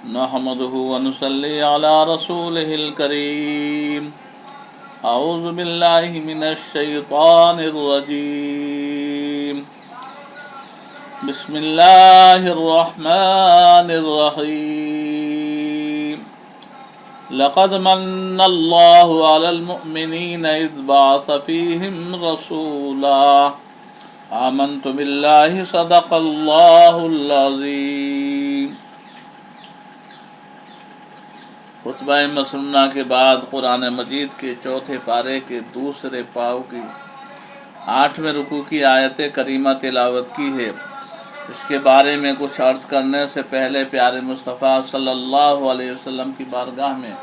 نحمده ونصلي على رسوله الكريم أعوذ بالله من الشيطان الرجيم بسم الله الرحمن الرحيم لقد من الله على المؤمنين إذ بعث فيهم رسولا آمنت بالله صدق الله العظيم۔ خطبہ مسنونہ کے بعد قرآن مجید کے چوتھے پارے کے دوسرے پاؤ کی 8ویں رکوع کی آیت کریمہ تلاوت کی ہے۔ اس کے بارے میں کچھ عرض کرنے سے پہلے پیارے مصطفیٰ صلی اللہ علیہ وسلم کی بارگاہ میں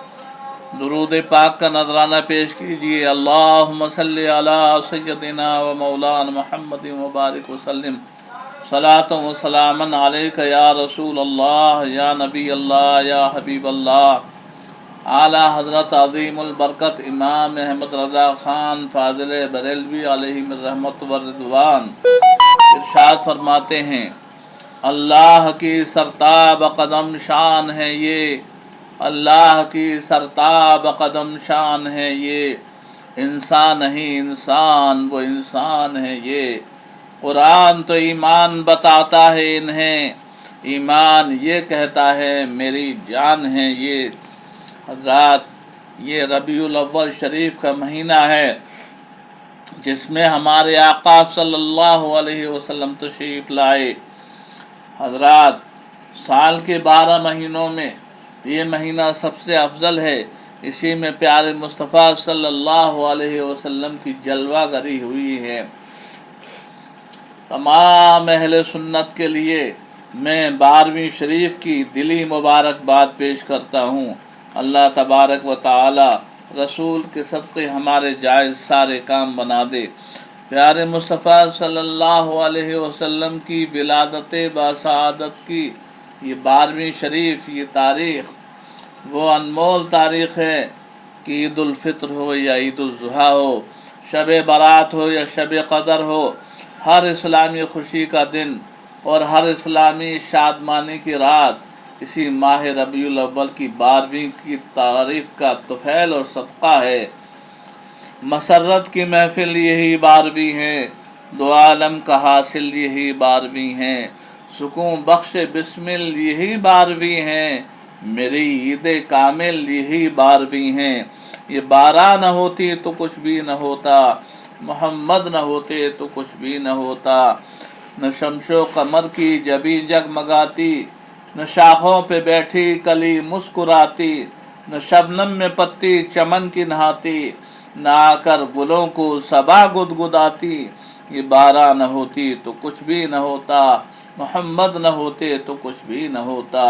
درود پاک کا نذرانہ پیش کیجیے۔ اللہم صلی علی سیدنا و مولانا محمد مبارک وسلم صلاۃ و سلاما علیک یا رسول اللہ یا نبی اللہ یا حبیب اللہ۔ اعلیٰ حضرت عظیم البرکت امام احمد رضا خان فاضل بریلوی علیہ الرحمت والرضوان ارشاد فرماتے ہیں، اللہ کی سرتاب قدم شان ہے یہ، اللہ کی سرتاب قدم شان ہے یہ، انسان نہیں انسان وہ انسان ہے یہ۔ قرآن تو ایمان بتاتا ہے انہیں، ایمان یہ کہتا ہے میری جان ہے یہ۔ حضرات، یہ ربیع الاول شریف کا مہینہ ہے جس میں ہمارے آقا صلی اللہ علیہ وسلم تشریف لائے۔ حضرات، سال کے 12 مہینوں میں یہ مہینہ سب سے افضل ہے، اسی میں پیارے مصطفیٰ صلی اللہ علیہ وسلم کی جلوہ گری ہوئی ہے۔ تمام اہل سنت کے لیے میں 12ویں شریف کی دلی مبارکباد پیش کرتا ہوں۔ اللہ تبارک و تعالی رسول کے صدقے ہمارے جائز سارے کام بنا دے۔ پیارے مصطفیٰ صلی اللہ علیہ وسلم کی ولادت باسعادت کی یہ 12ویں شریف، یہ تاریخ وہ انمول تاریخ ہے کہ عید الفطر ہو یا عید الاضحیٰ ہو، شب برات ہو یا شب قدر ہو، ہر اسلامی خوشی کا دن اور ہر اسلامی شادمانی کی رات اسی ماہ ربیع الاول کی 12ویں کی تعریف کا طفیل اور صدقہ ہے۔ مسرت کی محفل یہی 12ویں ہے، دو عالم کا حاصل یہی 12ویں ہے، سکون بخش بسمل یہی 12ویں ہے، میری عید کامل یہی 12ویں ہے۔ یہ 12 نہ ہوتی تو کچھ بھی نہ ہوتا، محمد نہ ہوتے تو کچھ بھی نہ ہوتا۔ نہ شمس و قمر کی جبیں جگمگاتی، نہ شاخوں پہ بیٹھی کلی مسکراتی، نہ شبنم میں پتی چمن کی نہاتی، نہ آ کر گلوں کو صبا گدگداتی۔ یہ 12 نہ ہوتی تو کچھ بھی نہ ہوتا، محمد نہ ہوتے تو کچھ بھی نہ ہوتا۔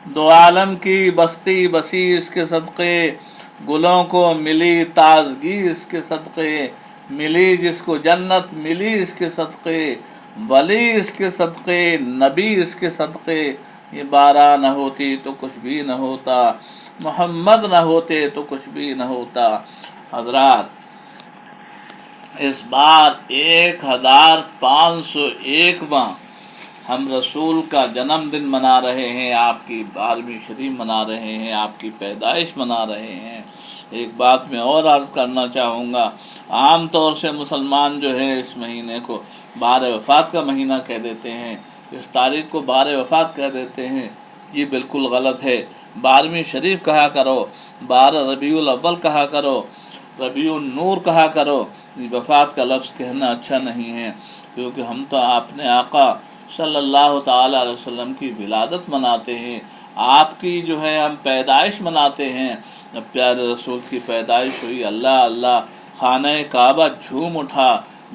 دو عالم کی بستی بسی اس کے صدقے، گلوں کو ملی تازگی اس کے صدقے، ملی جس کو جنت ملی اس کے صدقے، ولی اس کے صدقے، نبی اس کے صدقے۔ یہ 12 نہ ہوتی تو کچھ بھی نہ ہوتا، محمد نہ ہوتے تو کچھ بھی نہ ہوتا۔ حضرات، اس بار 1501واں ہم رسول کا جنم دن منا رہے ہیں، آپ کی 12ویں شریف منا رہے ہیں، آپ کی پیدائش منا رہے ہیں۔ ایک بات میں اور عرض کرنا چاہوں گا، عام طور سے مسلمان جو ہے اس مہینے کو 12 وفات کا مہینہ کہہ دیتے ہیں، اس تاریخ کو 12 وفات کہہ دیتے ہیں، یہ بالکل غلط ہے۔ 12ویں شریف کہا کرو، 12 ربیع الاول کہا کرو، ربیع النور کہا کرو۔ یہ وفات کا لفظ کہنا اچھا نہیں ہے، کیونکہ ہم تو اپنے آقا صلی اللہ تعالیٰ علیہ وسلم کی ولادت مناتے ہیں، آپ کی جو ہے ہم پیدائش مناتے ہیں۔ جب پیارے رسول کی پیدائش ہوئی، اللہ اللہ خانہ کعبہ جھوم اٹھا،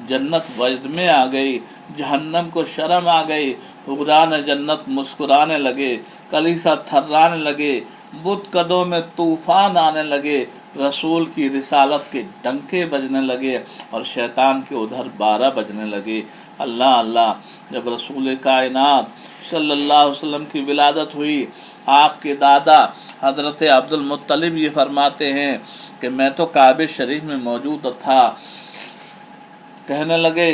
جنت وجد میں آ گئی، جہنم کو شرم آ گئی، حکمران جنت مسکرانے لگے، کلیسا تھرانے لگے، بت قدوں میں طوفان آنے لگے، رسول کی رسالت کے ڈنکے بجنے لگے اور شیطان کے ادھر 12 بجنے لگے۔ اللہ اللہ، جب رسول کائنات صلی اللہ علیہ وسلم کی ولادت ہوئی، آپ کے دادا حضرت عبد المطلب یہ فرماتے ہیں کہ میں تو کعبہ شریف میں موجود تھا، کہنے لگے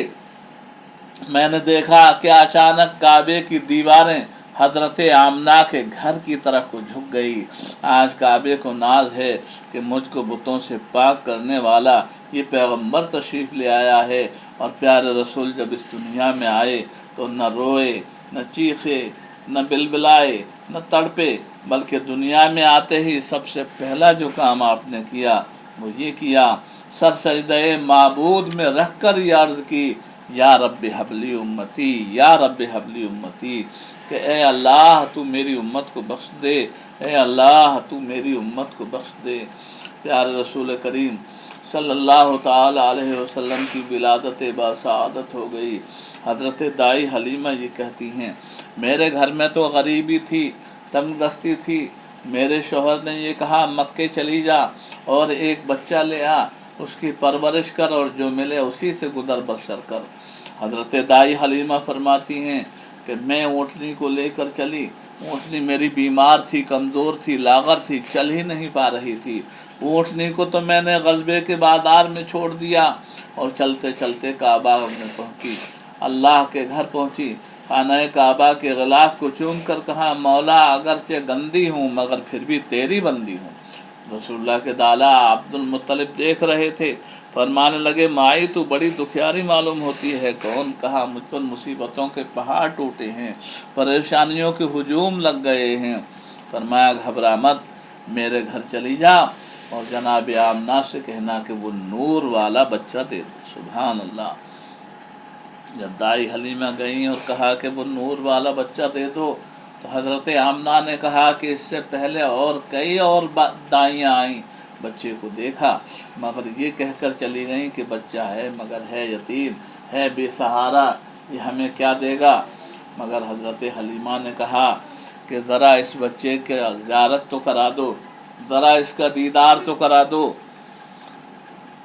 میں نے دیکھا کہ اچانک کعبے کی دیواریں हज़रत आमना के घर की तरफ को झुक गई। आज काबे को नाज है कि मुझको बुतों से पाक करने वाला ये पैगंबर तशरीफ़ ले आया है। और प्यारे रसूल जब इस दुनिया में आए तो न रोए, न चीखे, न बिलबिलाए, न तड़पे, बल्कि दुनिया में आते ही सबसे पहला जो काम आपने किया वो ये किया, सर सजदे माबूद में रख कर ये अर्ज़ की, या रब्बि हबली उम्मती, या रब्बि हबली उम्मती, कि ए अल्लाह तू मेरी उम्मत को बख्श दे, ए अल्लाह तू मेरी उम्मत को बख्श दे। प्यारे रसूल करीम सल्लल्लाहु ताला अलैहि वसल्लम की विलादत बासआदत हो गई। हज़रत दाई हलीमा ये कहती हैं, मेरे घर में तो गरीबी थी, तंगदस्ती थी। मेरे शौहर ने ये कहा मक्के चली जा और एक बच्चा ले आ, उसकी परवरिश कर और जो मिले उसी से गुदर बसर कर। हज़रत दाई हलीमा फरमाती हैं कि मैं ऊँटनी को लेकर चली। ऊँटनी मेरी बीमार थी, कमज़ोर थी, लागर थी, चल ही नहीं पा रही थी। ऊँटनी को तो मैंने ग़ज़बे के बाज़ार में छोड़ दिया और चलते चलते काबा में पहुँची। अल्लाह के घर पहुँची, खाना काबा के ग़िलाफ़ को चूम कर कहा, मौला अगरचे गंदी हूँ मगर फिर भी तेरी बंदी हूँ। रसूलुल्लाह के दादा अब्दुल मुत्तलिब देख रहे थे, फरमाने लगे, माई तो बड़ी दुखियारी मालूम होती है। कौन? कहा, मुझ पर मुसीबतों के पहाड़ टूटे हैं, परेशानियों के हुजूम लग गए हैं। फरमाया, घबरा मत, मेरे घर चली जा और जनाब आमना से कहना कि वो नूर वाला बच्चा दे दो। सुभान अल्लाह। जब दाई हलीमा गई और कहा कि वो नूर वाला बच्चा दे दो, तो हज़रत आमना ने कहा कि इससे पहले और कई और दाइयाँ आईं, बच्चे को देखा, मगर ये कहकर चली गई कि बच्चा है मगर है यतीम, है बेसहारा, ये हमें क्या देगा। मगर हज़रत हलीमा ने कहा कि ज़रा इस बच्चे के ज़ियारत तो करा दो, ज़रा इसका दीदार तो करा दो।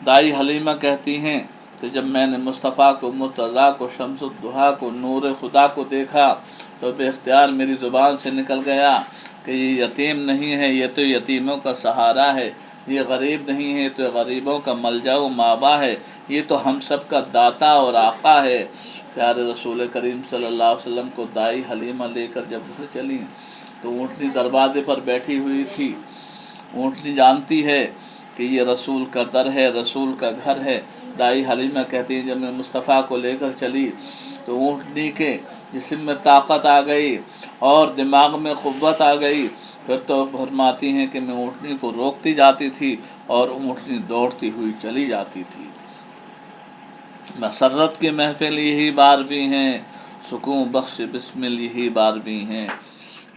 दाई हलीमा कहती हैं कि जब मैंने मुस्तफ़ा को, मुर्तज़ा को, शम्सुद्दुहा को, नूर खुदा को देखा तो बेख्तियार मेरी ज़ुबान से निकल गया कि ये यतीम नहीं है, ये तो यतीमों का सहारा है, ये गरीब नहीं है तो गरीबों का मलजा व माबा है, ये तो हम सब का दाता और आका है। प्यारे रसूल करीम सल्लल्लाहु अलैहि वसल्लम को दाई हलीमा लेकर जब घर चली तो ऊँटनी दरवाजे पर बैठी हुई थी। ऊँटनी जानती है कि ये रसूल का दर है, रसूल का घर है। दाई हलीमा कहती है, जब मैं मुस्तफ़ा को लेकर चली तो ऊँटनी के जिस्म में ताकत आ गई और दिमाग में क़ुव्वत आ गई। फिर तो फरमाती हैं कि मैं ऊँटनी को रोकती जाती थी और ऊँटनी दौड़ती हुई चली जाती थी। मसरत की महफिल यही बार भी हैं, सुकून बख्श बिस्मिल यही बार भी हैं,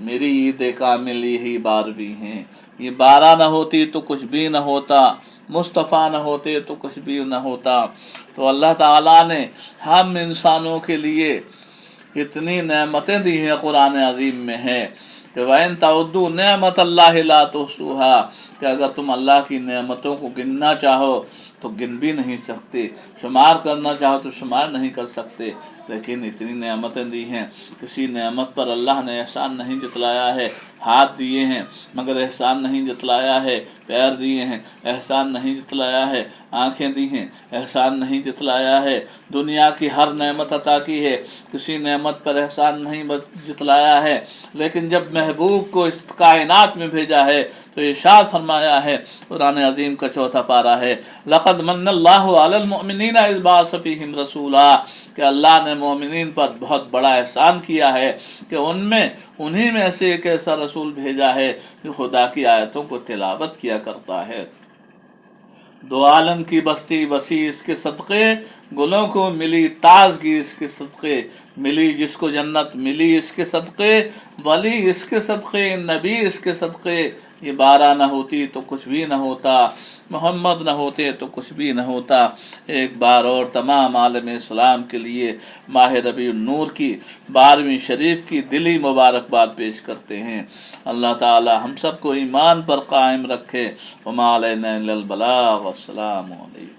मेरी ईद कामिल यही बार भी हैं। ये 12 न होती तो कुछ भी न होता, मुस्तफ़ा न होते तो कुछ भी न होता। तो अल्लाह ताला ने हम इंसानों के लिए इतनी नेमतें दी हैं, कुरान अज़ीम में है कि वैन तउद्दू नेमत अल्लाह ला तुहसूहा, कि अगर तुम अल्लाह की नेमतों को गिनना चाहो तो गिन भी नहीं सकते, शुमार करना चाहो तो शुमार नहीं कर सकते। लेकिन इतनी नेमतें दी हैं, किसी नेमत पर अल्लाह ने एहसान नहीं जतलाया है। हाथ दिए हैं मगर एहसान नहीं जतलाया है, पैर दिए हैं एहसान नहीं जतलाया है, आँखें दी हैं एहसान नहीं जतलाया है, दुनिया की हर नेमत अता की है, किसी नेमत पर एहसान नहीं जतलाया है। लेकिन जब महबूब को इस कायनात में भेजा है तो इरशाद फरमाया है, कुरान अज़ीम का 4था पारा है, लक़द मन्नल्लाहु अलल मुअमिनीना इज़ बअस फ़ीहिम रसूला, कि अल्लाह ने मोमिनीन पर बहुत बड़ा एहसान किया है कि उन्हीं में से एक ऐसा रसूल भेजा है जो खुदा की आयतों को तिलावत किया करता है। दो आलम की बस्ती वसी इसके सदक़े, गुलों को मिली ताज़गी इसके सदक़े, मिली जिसको जन्नत मिली इसके सदक़े, वली इसके सदक़े, नबी इसके सदक़े। ये 12 न होती तो कुछ भी न होता, मोहम्मद न होते तो कुछ भी न होता। एक बार और तमाम आलम इस्लाम के लिए माह रबीउन नूर की 12वीं शरीफ की दिली मुबारकबाद पेश करते हैं। अल्लाह ताला हम सब को ईमान पर कायम रखे। वमा अलैना इल्लल बलाग। अस्सलामु अलैकुम।